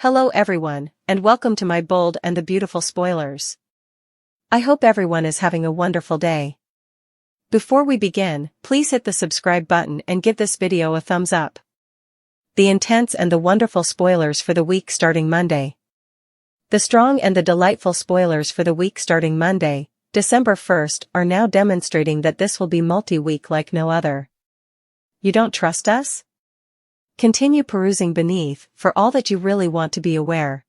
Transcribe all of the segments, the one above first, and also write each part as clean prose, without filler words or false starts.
Hello everyone, and welcome to my bold and the beautiful spoilers. I hope everyone is having a wonderful day. Before we begin, please hit the subscribe button and give this video a thumbs up. The intense and the wonderful spoilers for the week starting Monday. The strong and the delightful spoilers for the week starting Monday, December 1st, are now demonstrating that this will be multi-week like no other. You don't trust us? Continue perusing beneath for all that you really want to be aware.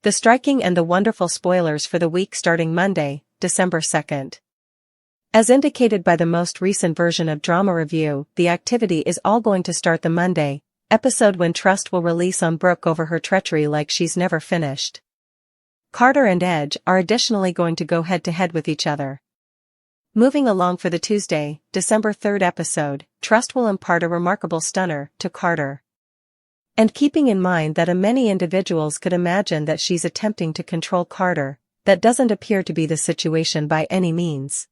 The striking and the wonderful spoilers for the week starting Monday, December 2nd. As indicated by the most recent version of Drama Review, the activity is all going to start the Monday episode when Trust will release on Brooke over her treachery like she's never finished. Carter and Edge are additionally going to go head-to-head with each other. Moving along for the Tuesday, December 3rd episode, Trust will impart a remarkable stunner to Carter. And keeping in mind that many individuals could imagine that she's attempting to control Carter, that doesn't appear to be the situation by any means.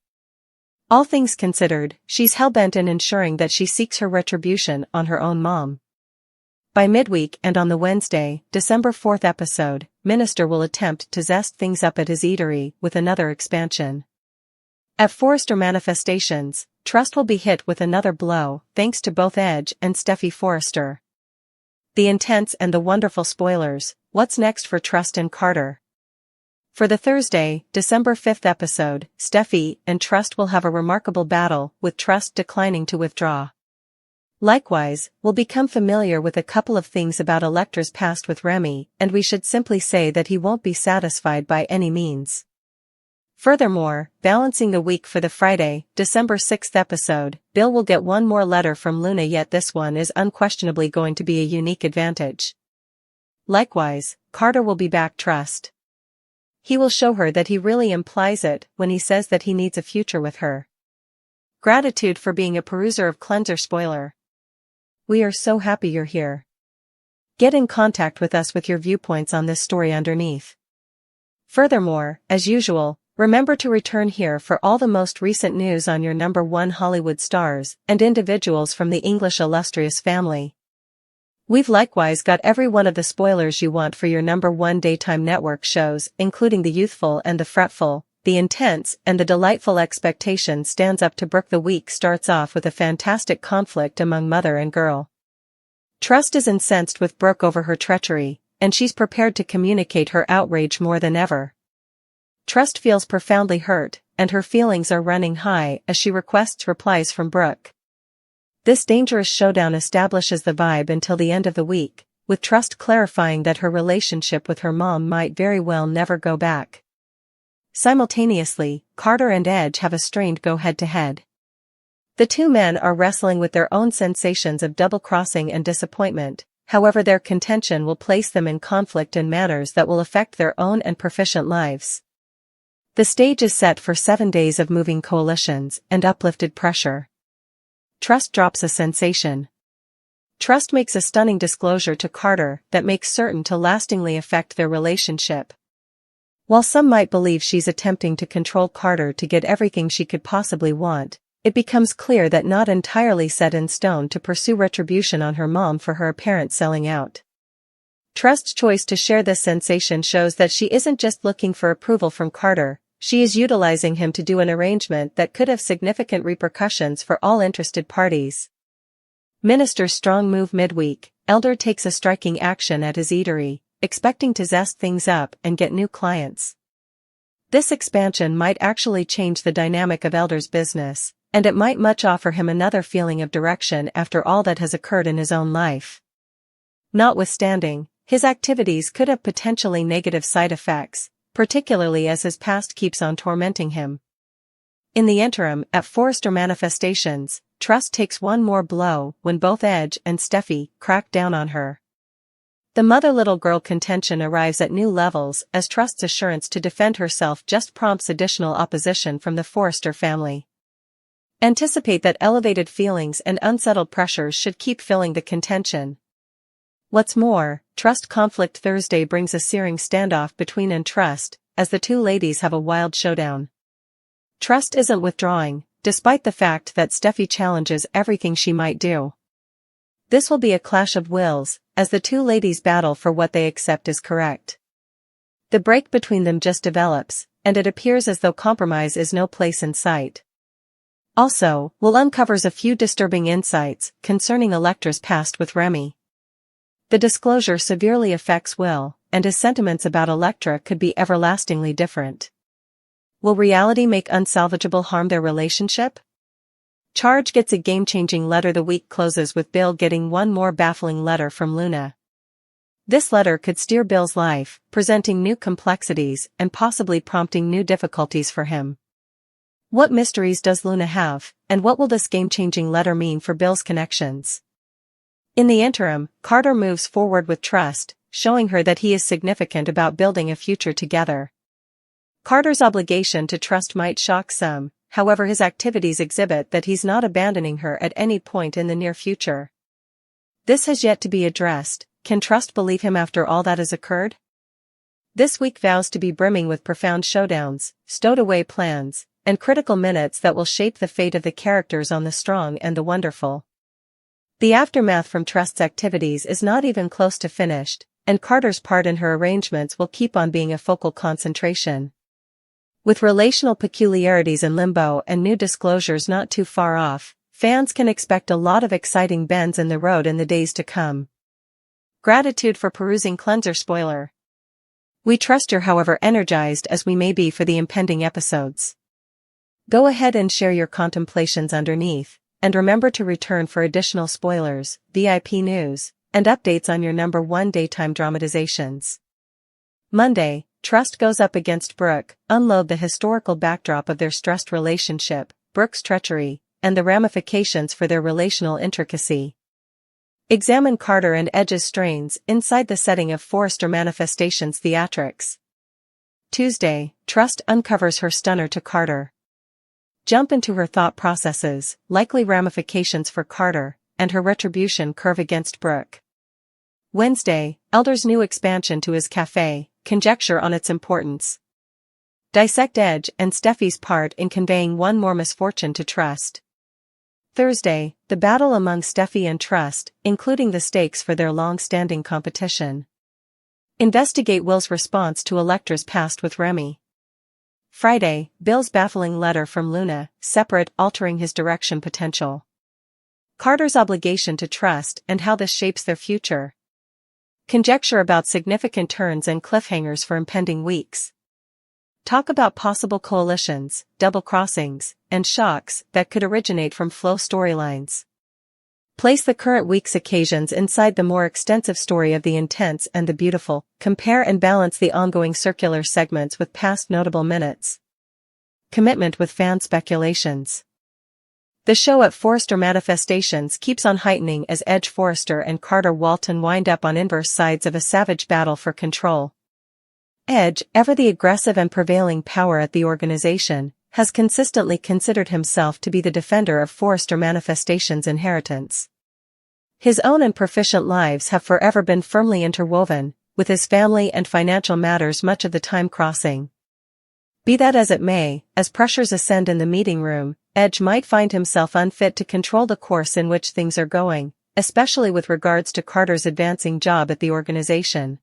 All things considered, she's hell-bent in ensuring that she seeks her retribution on her own mom. By midweek and on the Wednesday, December 4th episode, Minister will attempt to zest things up at his eatery with another expansion. At Forrester Manifestations, Trust will be hit with another blow, thanks to both Edge and Steffy Forrester. The intense and the wonderful spoilers, what's next for Trust and Carter? For the Thursday, December 5th episode, Steffy and Trust will have a remarkable battle, with Trust declining to withdraw. Likewise, we'll become familiar with a couple of things about Elektra's past with Remy, and we should simply say that he won't be satisfied by any means. Furthermore, balancing the week for the Friday, December 6th episode, Bill will get one more letter from Luna, yet this one is unquestionably going to be a unique advantage. Likewise, Carter will be back Trust. He will show her that he really implies it when he says that he needs a future with her. Gratitude for being a peruser of Cleanser spoiler. We are so happy you're here. Get in contact with us with your viewpoints on this story underneath. Furthermore, as usual, remember to return here for all the most recent news on your number one Hollywood stars and individuals from the English illustrious family. We've likewise got every one of the spoilers you want for your number one daytime network shows, including the youthful and the fretful, the intense and the delightful. Expectation stands up to Brooke. The week starts off with a fantastic conflict among mother and girl. Trust is incensed with Brooke over her treachery, and she's prepared to communicate her outrage more than ever. Trust feels profoundly hurt, and her feelings are running high as she requests replies from Brooke. This dangerous showdown establishes the vibe until the end of the week, with Trust clarifying that her relationship with her mom might very well never go back. Simultaneously, Carter and Edge have a strained go head-to-head. The two men are wrestling with their own sensations of double-crossing and disappointment, however their contention will place them in conflict in manners that will affect their own and proficient lives. The stage is set for 7 days of moving coalitions and uplifted pressure. Trust drops a sensation. Trust makes a stunning disclosure to Carter that makes certain to lastingly affect their relationship. While some might believe she's attempting to control Carter to get everything she could possibly want, it becomes clear that not entirely set in stone to pursue retribution on her mom for her apparent selling out. Trust's choice to share this sensation shows that she isn't just looking for approval from Carter. She is utilizing him to do an arrangement that could have significant repercussions for all interested parties. Minister's strong move midweek, Elder takes a striking action at his eatery, expecting to zest things up and get new clients. This expansion might actually change the dynamic of Elder's business, and it might much offer him another feeling of direction after all that has occurred in his own life. Notwithstanding, his activities could have potentially negative side effects, particularly as his past keeps on tormenting him. In the interim, at Forrester Manifestations, Trust takes one more blow when both Edge and Steffy crack down on her. The mother-little girl contention arrives at new levels as Trust's assurance to defend herself just prompts additional opposition from the Forrester family. Anticipate that elevated feelings and unsettled pressures should keep filling the contention. What's more, Trust conflict Thursday brings a searing standoff between and Trust, as the two ladies have a wild showdown. Trust isn't withdrawing, despite the fact that Steffy challenges everything she might do. This will be a clash of wills, as the two ladies battle for what they accept is correct. The break between them just develops, and it appears as though compromise is no place in sight. Also, Will uncovers a few disturbing insights concerning Electra's past with Remy. The disclosure severely affects Will, and his sentiments about Electra could be everlastingly different. Will reality make unsalvageable harm their relationship? Charge gets a game-changing letter. The week closes with Bill getting one more baffling letter from Luna. This letter could steer Bill's life, presenting new complexities and possibly prompting new difficulties for him. What mysteries does Luna have, and what will this game-changing letter mean for Bill's connections? In the interim, Carter moves forward with trust, showing her that he is significant about building a future together. Carter's obligation to trust might shock some, however his activities exhibit that he's not abandoning her at any point in the near future. This has yet to be addressed. Can trust believe him after all that has occurred? This week vows to be brimming with profound showdowns, stowed-away plans, and critical minutes that will shape the fate of the characters on The Strong and the Wonderful. The aftermath from Trust's activities is not even close to finished, and Carter's part in her arrangements will keep on being a focal concentration. With relational peculiarities in limbo and new disclosures not too far off, fans can expect a lot of exciting bends in the road in the days to come. Gratitude for perusing cleanser spoiler. We trust you're however energized as we may be for the impending episodes. Go ahead and share your contemplations underneath, and remember to return for additional spoilers, VIP news, and updates on your #1 daytime dramatizations. Monday, Trust goes up against Brooke, unload the historical backdrop of their stressed relationship, Brooke's treachery, and the ramifications for their relational intricacy. Examine Carter and Edge's strains inside the setting of Forrester Manifestation's theatrics. Tuesday, Trust uncovers her stunner to Carter. Jump into her thought processes, likely ramifications for Carter, and her retribution curve against Brooke. Wednesday, Elder's new expansion to his cafe, conjecture on its importance. Dissect Edge and Steffy's part in conveying one more misfortune to Trust. Thursday, the battle among Steffy and Trust, including the stakes for their long-standing competition. Investigate Will's response to Electra's past with Remy. Friday, Bill's baffling letter from Luna, separate, altering his direction potential. Carter's obligation to Trust and how this shapes their future. Conjecture about significant turns and cliffhangers for impending weeks. Talk about possible coalitions, double-crossings, and shocks that could originate from flow storylines. Place the current week's occasions inside the more extensive story of the intense and the beautiful. Compare and balance the ongoing circular segments with past notable minutes. Commitment with fan speculations. The show at Forrester Manifestations keeps on heightening as Edge Forrester and Carter Walton wind up on inverse sides of a savage battle for control. Edge, ever the aggressive and prevailing power at the organization, has consistently considered himself to be the defender of Forrester Manifestation's inheritance. His own and proficient lives have forever been firmly interwoven, with his family and financial matters much of the time crossing. Be that as it may, as pressures ascend in the meeting room, Edge might find himself unfit to control the course in which things are going, especially with regards to Carter's advancing job at the organization.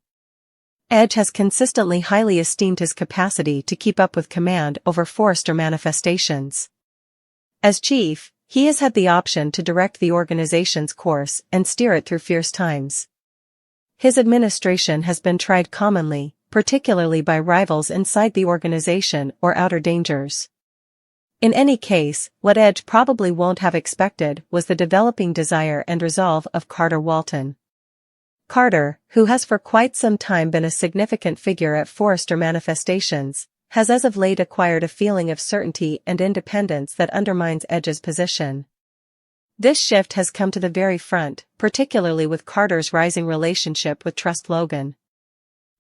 Edge has consistently highly esteemed his capacity to keep up with command over Forrester Manifestations. As chief, he has had the option to direct the organization's course and steer it through fierce times. His administration has been tried commonly, particularly by rivals inside the organization or outer dangers. In any case, what Edge probably won't have expected was the developing desire and resolve of Carter Walton. Carter, who has for quite some time been a significant figure at Forrester Manifestations, has as of late acquired a feeling of certainty and independence that undermines Edge's position. This shift has come to the very front, particularly with Carter's rising relationship with Trust Logan.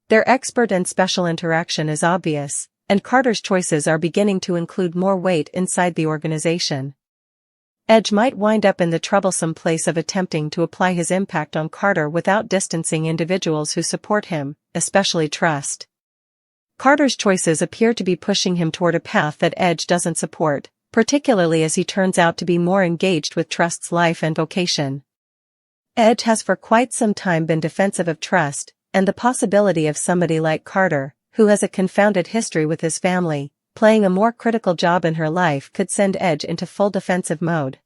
Their expert and special interaction is obvious, and Carter's choices are beginning to include more weight inside the organization. Edge might wind up in the troublesome place of attempting to apply his impact on Carter without distancing individuals who support him, especially Trust. Carter's choices appear to be pushing him toward a path that Edge doesn't support, particularly as he turns out to be more engaged with Trust's life and vocation. Edge has for quite some time been defensive of trust, and the possibility of somebody like Carter, who has a confounded history with his family, playing a more critical job in her life could send Edge into full defensive mode.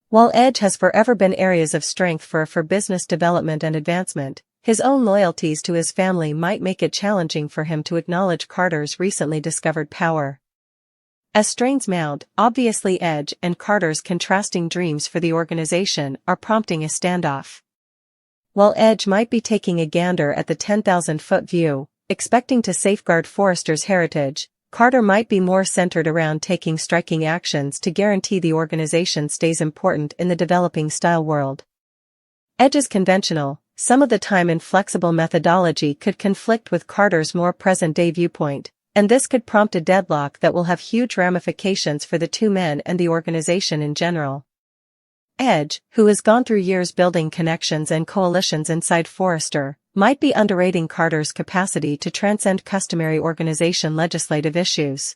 While Edge has forever been areas of strength for business development and advancement, his own loyalties to his family might make it challenging for him to acknowledge Carter's recently discovered power. As strains mount, obviously Edge and Carter's contrasting dreams for the organization are prompting a standoff. While Edge might be taking a gander at the 10,000-foot view, expecting to safeguard Forrester's heritage, Carter might be more centered around taking striking actions to guarantee the organization stays important in the developing style world. Edge's conventional, some of the time inflexible methodology could conflict with Carter's more present-day viewpoint, and this could prompt a deadlock that will have huge ramifications for the two men and the organization in general. Edge, who has gone through years building connections and coalitions inside Forrester, might be underrating Carter's capacity to transcend customary organization legislative issues.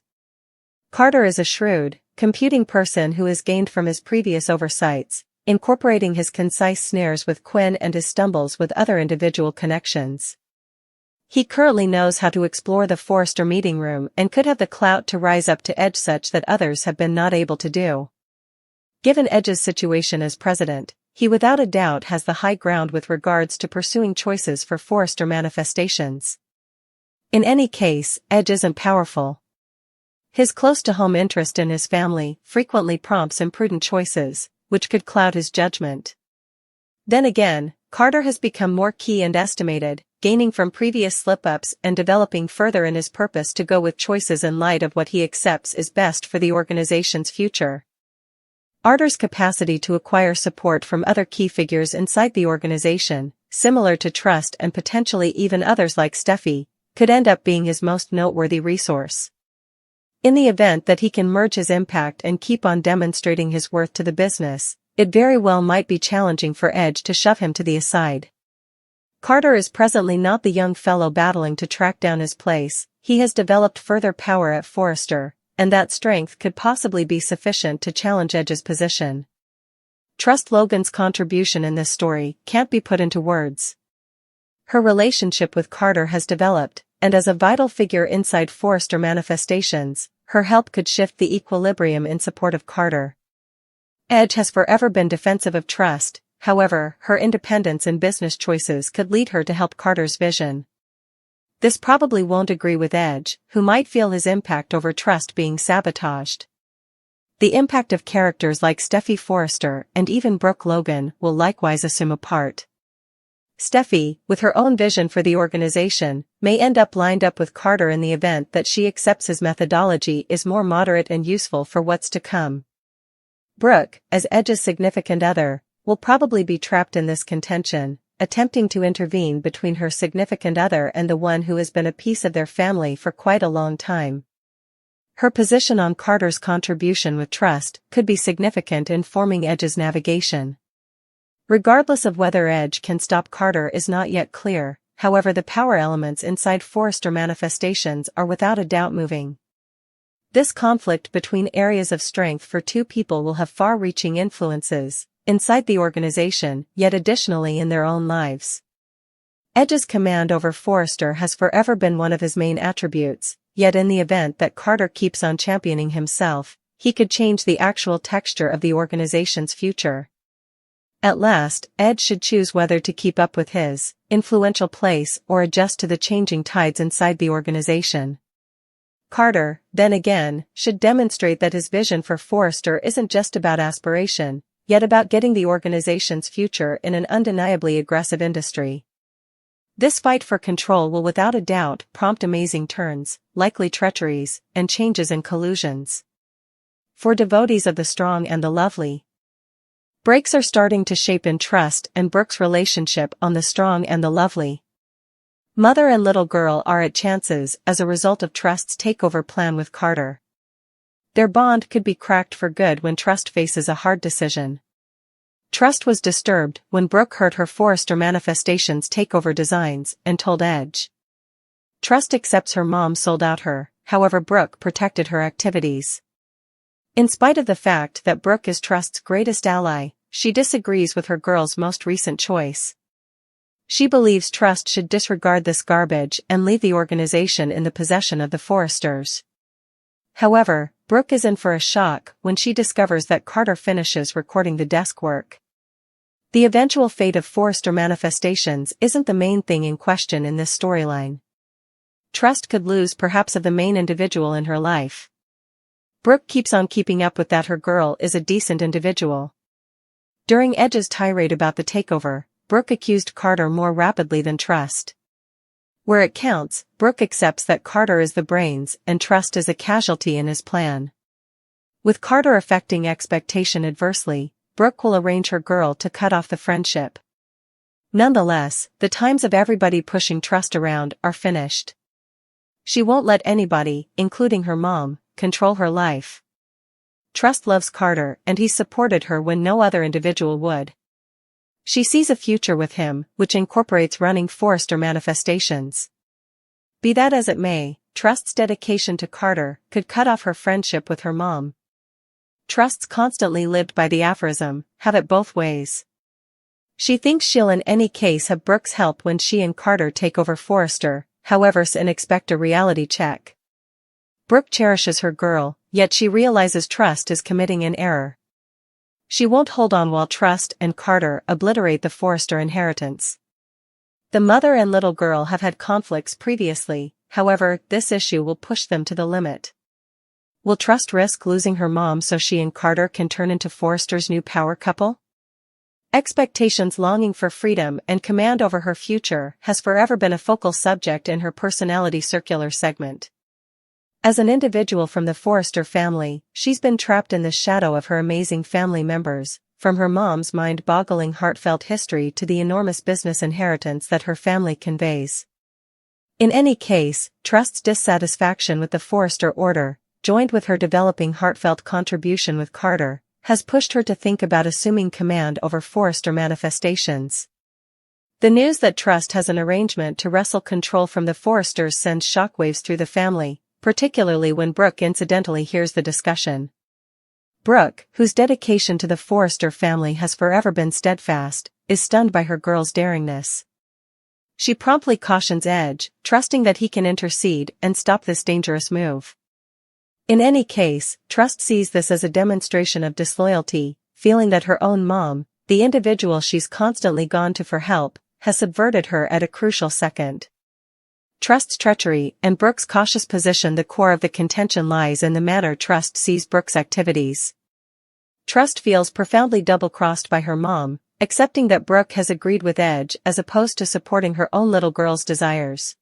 Carter is a shrewd, computing person who has gained from his previous oversights, incorporating his concise snares with Quinn and his stumbles with other individual connections. He currently knows how to explore the Forrester meeting room and could have the clout to rise up to Edge such that others have been not able to do. Given Edge's situation as president, he without a doubt has the high ground with regards to pursuing choices for Forrester manifestations. In any case, Edge isn't powerful. His close-to-home interest in his family frequently prompts imprudent choices, which could cloud his judgment. Then again, Carter has become more key and estimated, gaining from previous slip-ups and developing further in his purpose to go with choices in light of what he accepts is best for the organization's future. Carter's capacity to acquire support from other key figures inside the organization, similar to Trust and potentially even others like Steffy, could end up being his most noteworthy resource. In the event that he can merge his impact and keep on demonstrating his worth to the business, it very well might be challenging for Edge to shove him to the aside. Carter is presently not the young fellow battling to track down his place. He has developed further power at Forrester, and that strength could possibly be sufficient to challenge Edge's position. Trust Logan's contribution in this story can't be put into words. Her relationship with Carter has developed, and as a vital figure inside Forrester manifestations, her help could shift the equilibrium in support of Carter. Edge has forever been defensive of Trust, however, her independence in business choices could lead her to help Carter's vision. This probably won't agree with Edge, who might feel his impact over Trust being sabotaged. The impact of characters like Steffy Forrester and even Brooke Logan will likewise assume a part. Steffy, with her own vision for the organization, may end up lined up with Carter in the event that she accepts his methodology is more moderate and useful for what's to come. Brooke, as Edge's significant other, will probably be trapped in this contention, attempting to intervene between her significant other and the one who has been a piece of their family for quite a long time. Her position on Carter's contribution with Trust could be significant in forming Edge's navigation. Regardless of whether Edge can stop Carter is not yet clear, however the power elements inside Forrester manifestations are without a doubt moving. This conflict between areas of strength for two people will have far-reaching influences inside the organization, yet additionally in their own lives. Edge's command over Forrester has forever been one of his main attributes, yet in the event that Carter keeps on championing himself, he could change the actual texture of the organization's future. At last, Edge should choose whether to keep up with his influential place or adjust to the changing tides inside the organization. Carter, then again, should demonstrate that his vision for Forrester isn't just about aspiration, yet about getting the organization's future in an undeniably aggressive industry. This fight for control will without a doubt prompt amazing turns, likely treacheries, and changes in collusions. For devotees of the strong and the lovely, breaks are starting to shape in Trust and Brooke's relationship on the strong and the lovely. Mother and little girl are at chances as a result of Trust's takeover plan with Carter. Their bond could be cracked for good when Trust faces a hard decision. Trust was disturbed when Brooke heard her Forrester manifestations takeover designs and told Edge. Trust accepts her mom sold out her, however Brooke protected her activities. In spite of the fact that Brooke is Trust's greatest ally, she disagrees with her girl's most recent choice. She believes Trust should disregard this garbage and leave the organization in the possession of the Forresters. However, Brooke is in for a shock when she discovers that Carter finishes recording the desk work. The eventual fate of Forrester manifestations isn't the main thing in question in this storyline. Trust could lose perhaps of the main individual in her life. Brooke keeps on keeping up with that her girl is a decent individual. During Edge's tirade about the takeover, Brooke accused Carter more rapidly than Trust. Where it counts, Brooke accepts that Carter is the brains and Trust is a casualty in his plan. With Carter affecting expectation adversely, Brooke will arrange her girl to cut off the friendship. Nonetheless, the times of everybody pushing Trust around are finished. She won't let anybody, including her mom, control her life. Trust loves Carter and he's supported her when no other individual would. She sees a future with him, which incorporates running Forrester manifestations. Be that as it may, Trust's dedication to Carter could cut off her friendship with her mom. Trust's constantly lived by the aphorism, have it both ways. She thinks she'll in any case have Brooke's help when she and Carter take over Forrester, however, and expect a reality check. Brooke cherishes her girl, yet she realizes Trust is committing an error. She won't hold on while Trust and Carter obliterate the Forrester inheritance. The mother and little girl have had conflicts previously, however, this issue will push them to the limit. Will Trust risk losing her mom so she and Carter can turn into Forrester's new power couple? Expectations longing for freedom and command over her future has forever been a focal subject in her personality circular segment. As an individual from the Forrester family, she's been trapped in the shadow of her amazing family members, from her mom's mind-boggling heartfelt history to the enormous business inheritance that her family conveys. In any case, Trust's dissatisfaction with the Forrester order, joined with her developing heartfelt contribution with Carter, has pushed her to think about assuming command over Forrester manifestations. The news that Trust has an arrangement to wrestle control from the Forresters sends shockwaves through the family, particularly when Brooke incidentally hears the discussion. Brooke, whose dedication to the Forrester family has forever been steadfast, is stunned by her girl's daringness. She promptly cautions Edge, trusting that he can intercede and stop this dangerous move. In any case, Trust sees this as a demonstration of disloyalty, feeling that her own mom, the individual she's constantly gone to for help, has subverted her at a crucial second. Trust's treachery and Brooke's cautious position. The core of the contention lies in the manner Trust sees Brooke's activities. Trust feels profoundly double-crossed by her mom, accepting that Brooke has agreed with Edge as opposed to supporting her own little girl's desires.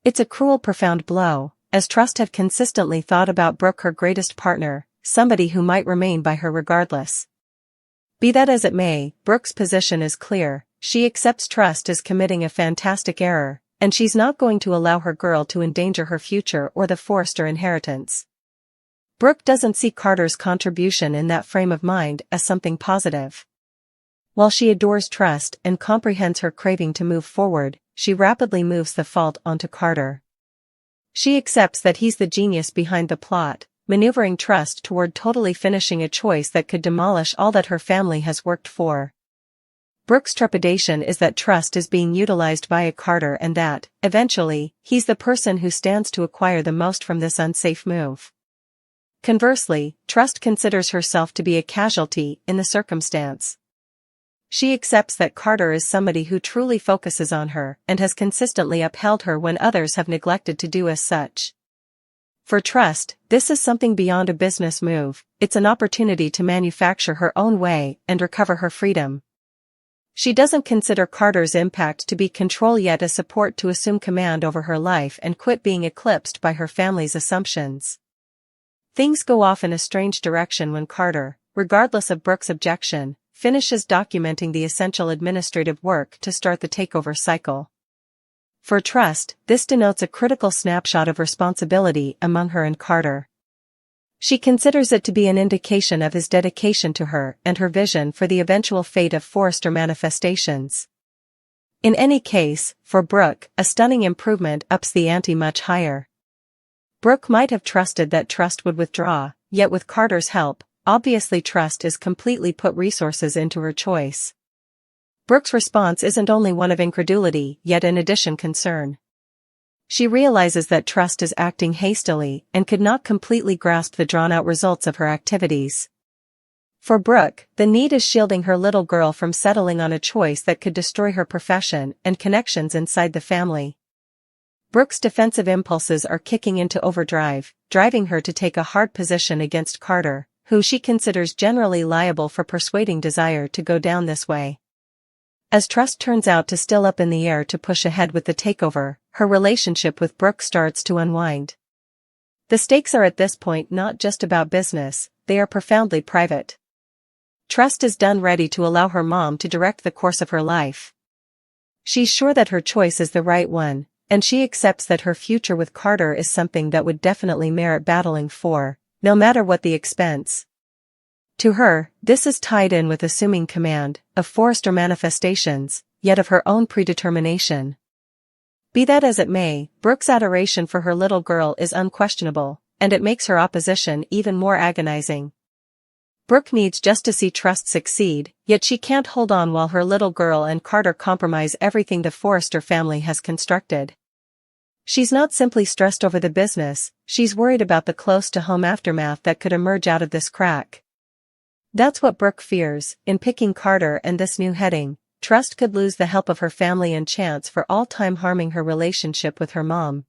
It's a cruel, profound blow, as Trust had consistently thought about Brooke her greatest partner, somebody who might remain by her regardless. Be that as it may, Brooke's position is clear. She accepts Trust as committing a fantastic error, and she's not going to allow her girl to endanger her future or the Forrester inheritance. Brooke doesn't see Carter's contribution in that frame of mind as something positive. While she adores Trust and comprehends her craving to move forward, she rapidly moves the fault onto Carter. She accepts that he's the genius behind the plot, maneuvering Trust toward totally finishing a choice that could demolish all that her family has worked for. Brooke's trepidation is that Trust is being utilized by a Carter and that, eventually, he's the person who stands to acquire the most from this unsafe move. Conversely, Trust considers herself to be a casualty in the circumstance. She accepts that Carter is somebody who truly focuses on her and has consistently upheld her when others have neglected to do as such. For Trust, this is something beyond a business move. It's an opportunity to manufacture her own way and recover her freedom. She doesn't consider Carter's impact to be control yet as support to assume command over her life and quit being eclipsed by her family's assumptions. Things go off in a strange direction when Carter, regardless of Brooke's objection, finishes documenting the essential administrative work to start the takeover cycle. For Trust, this denotes a critical snapshot of responsibility among her and Carter. She considers it to be an indication of his dedication to her and her vision for the eventual fate of Forrester manifestations. In any case, for Brooke, a stunning improvement ups the ante much higher. Brooke might have trusted that Trust would withdraw, yet with Carter's help, obviously Trust is completely put resources into her choice. Brooke's response isn't only one of incredulity, yet in addition concern. She realizes that Trust is acting hastily and could not completely grasp the drawn-out results of her activities. For Brooke, the need is shielding her little girl from settling on a choice that could destroy her profession and connections inside the family. Brooke's defensive impulses are kicking into overdrive, driving her to take a hard position against Carter, who she considers generally liable for persuading Desire to go down this way. As Trust turns out to still up in the air to push ahead with the takeover, her relationship with Brooke starts to unwind. The stakes are at this point not just about business, they are profoundly private. Trust is done ready to allow her mom to direct the course of her life. She's sure that her choice is the right one, and she accepts that her future with Carter is something that would definitely merit battling for, no matter what the expense. To her, this is tied in with assuming command of Forrester manifestations, yet of her own predetermination. Be that as it may, Brooke's adoration for her little girl is unquestionable, and it makes her opposition even more agonizing. Brooke needs just to see Trust succeed, yet she can't hold on while her little girl and Carter compromise everything the Forrester family has constructed. She's not simply stressed over the business, she's worried about the close-to-home aftermath that could emerge out of this crack. That's what Brooke fears. In picking Carter and this new heading, Trust could lose the help of her family and chance for all time harming her relationship with her mom.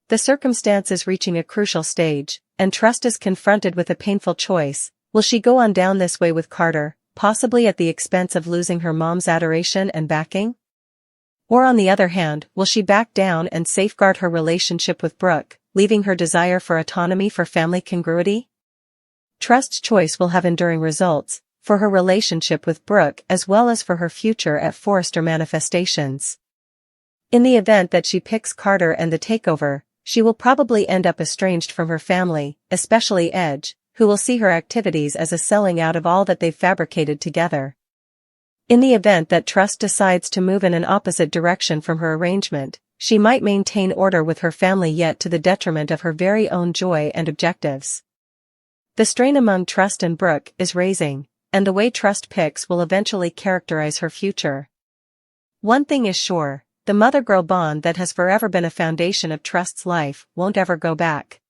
The circumstance is reaching a crucial stage, and Trust is confronted with a painful choice. Will she go on down this way with Carter, possibly at the expense of losing her mom's adoration and backing? Or on the other hand, will she back down and safeguard her relationship with Brooke, leaving her desire for autonomy for family congruity? Trust's choice will have enduring results, for her relationship with Brooke as well as for her future at Forrester Manifestations. In the event that she picks Carter and the takeover, she will probably end up estranged from her family, especially Edge, who will see her activities as a selling out of all that they've fabricated together. In the event that Trust decides to move in an opposite direction from her arrangement, she might maintain order with her family yet to the detriment of her very own joy and objectives. The strain among Trust and Brooke is raising, and the way Trust picks will eventually characterize her future. One thing is sure, the mother-girl bond that has forever been a foundation of Trust's life won't ever go back.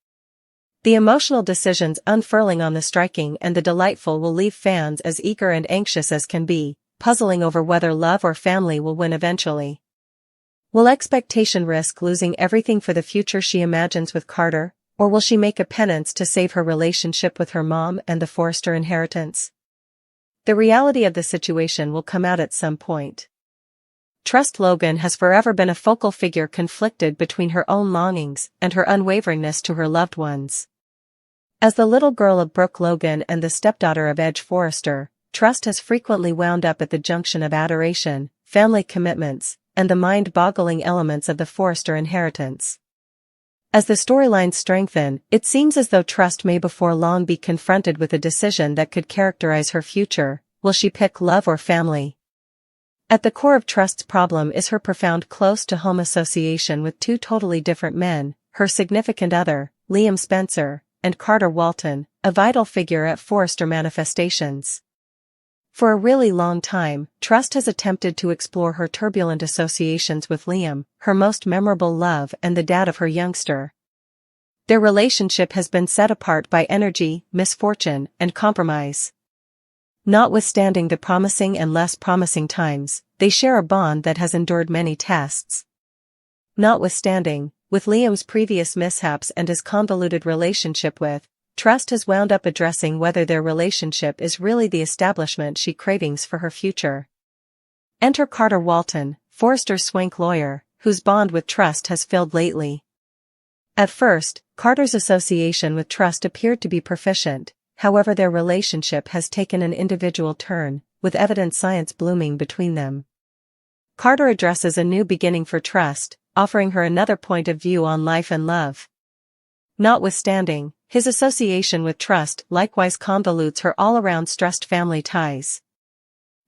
The emotional decisions unfurling on the striking and the delightful will leave fans as eager and anxious as can be, puzzling over whether love or family will win eventually. Will expectation risk losing everything for the future she imagines with Carter, or will she make a penance to save her relationship with her mom and the Forrester inheritance? The reality of the situation will come out at some point. Trust Logan has forever been a focal figure conflicted between her own longings and her unwaveringness to her loved ones. As the little girl of Brooke Logan and the stepdaughter of Edge Forrester, Trust has frequently wound up at the junction of adoration, family commitments, and the mind-boggling elements of the Forrester inheritance. As the storylines strengthen, it seems as though Trust may before long be confronted with a decision that could characterize her future. Will she pick love or family? At the core of Trust's problem is her profound close-to-home association with two totally different men, her significant other, Liam Spencer, and Carter Walton, a vital figure at Forrester Manifestations. For a really long time, Trust has attempted to explore her turbulent associations with Liam, her most memorable love and the dad of her youngster. Their relationship has been set apart by energy, misfortune, and compromise. Notwithstanding the promising and less promising times, they share a bond that has endured many tests. Notwithstanding, with Liam's previous mishaps and his convoluted relationship with Trust has wound up addressing whether their relationship is really the establishment she cravings for her future. Enter Carter Walton, Forrester's swank lawyer, whose bond with Trust has filled lately. At first, Carter's association with Trust appeared to be proficient, however their relationship has taken an individual turn, with evident science blooming between them. Carter addresses a new beginning for Trust, offering her another point of view on life and love. Notwithstanding, his association with Trust likewise convolutes her all-around stressed family ties.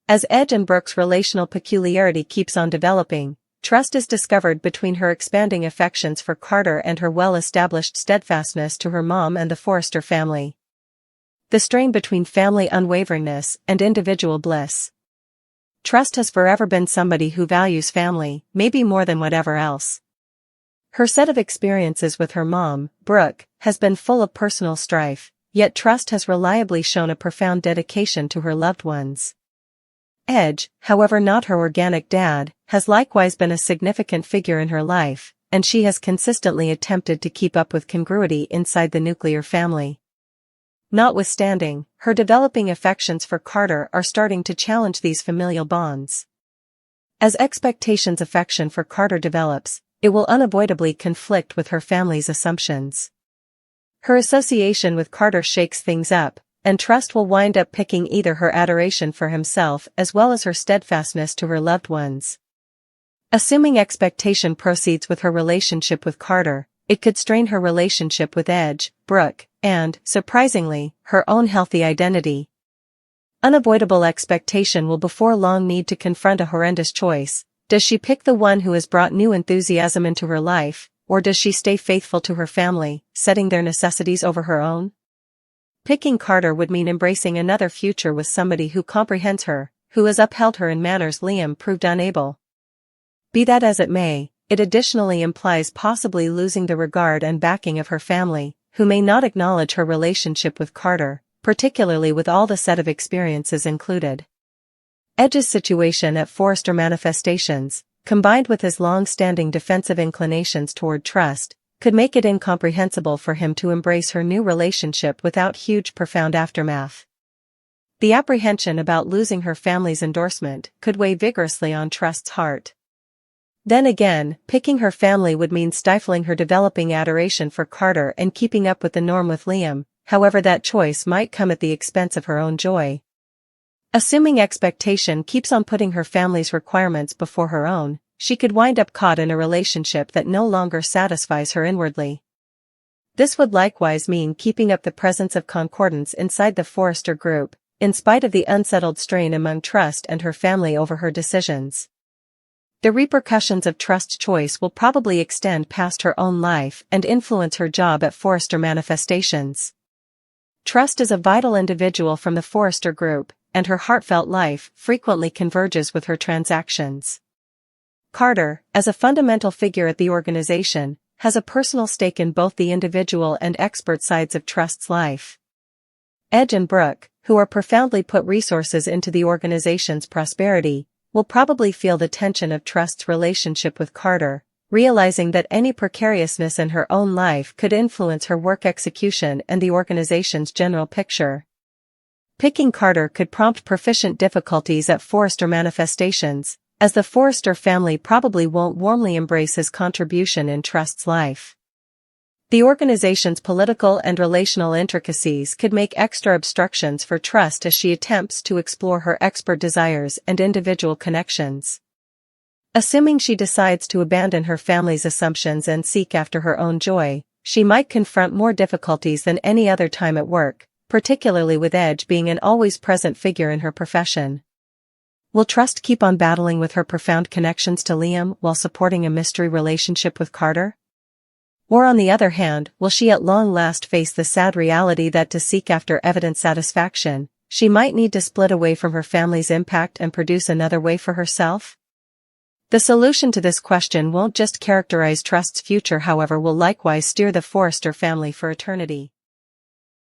As Edge and Brooke's relational peculiarity keeps on developing, Trust is discovered between her expanding affections for Carter and her well-established steadfastness to her mom and the Forrester family. the strain between family unwaveringness and individual bliss. Trust has forever been somebody who values family, maybe more than whatever else. Her set of experiences with her mom, Brooke, has been full of personal strife, yet Trust has reliably shown a profound dedication to her loved ones. Edge, however not her organic dad, has likewise been a significant figure in her life, and she has consistently attempted to keep up with congruity inside the nuclear family. Notwithstanding, her developing affections for Carter are starting to challenge these familial bonds. As expectations' affection for Carter develops, it will unavoidably conflict with her family's assumptions. Her association with Carter shakes things up, and Trust will wind up picking either her adoration for himself as well as her steadfastness to her loved ones. Assuming expectation proceeds with her relationship with Carter, it could strain her relationship with Edge, Brooke, and, surprisingly, her own healthy identity. Unavoidable expectation will before long need to confront a horrendous choice. Does she pick the one who has brought new enthusiasm into her life, or does she stay faithful to her family, setting their necessities over her own? Picking Carter would mean embracing another future with somebody who comprehends her, who has upheld her in manners Liam proved unable. Be that as it may, it additionally implies possibly losing the regard and backing of her family, who may not acknowledge her relationship with Carter, particularly with all the set of experiences included. Edge's situation at Forrester Manifestations, combined with his long-standing defensive inclinations toward Trust, could make it incomprehensible for him to embrace her new relationship without huge profound aftermath. The apprehension about losing her family's endorsement could weigh vigorously on Trust's heart. Then again, picking her family would mean stifling her developing adoration for Carter and keeping up with the norm with Liam, however that choice might come at the expense of her own joy. Assuming expectation keeps on putting her family's requirements before her own, she could wind up caught in a relationship that no longer satisfies her inwardly. This would likewise mean keeping up the presence of concordance inside the Forrester group, in spite of the unsettled strain among Trust and her family over her decisions. The repercussions of Trust's choice will probably extend past her own life and influence her job at Forrester Manifestations. Trust is a vital individual from the Forrester group, and her heartfelt life frequently converges with her transactions. Carter, as a fundamental figure at the organization, has a personal stake in both the individual and expert sides of Trust's life. Edge and Brooke, who are profoundly put resources into the organization's prosperity, will probably feel the tension of Trust's relationship with Carter, realizing that any precariousness in her own life could influence her work execution and the organization's general picture. Picking Carter could prompt proficient difficulties at Forrester Manifestations, as the Forrester family probably won't warmly embrace his contribution in Trust's life. The organization's political and relational intricacies could make extra obstructions for Trust as she attempts to explore her expert desires and individual connections. Assuming she decides to abandon her family's assumptions and seek after her own joy, she might confront more difficulties than any other time at work, particularly with Edge being an always-present figure in her profession. Will Trust keep on battling with her profound connections to Liam while supporting a mystery relationship with Carter? Or on the other hand, will she at long last face the sad reality that to seek after evident satisfaction, she might need to split away from her family's impact and produce another way for herself? The solution to this question won't just characterize Trust's future, however, will likewise steer the Forrester family for eternity.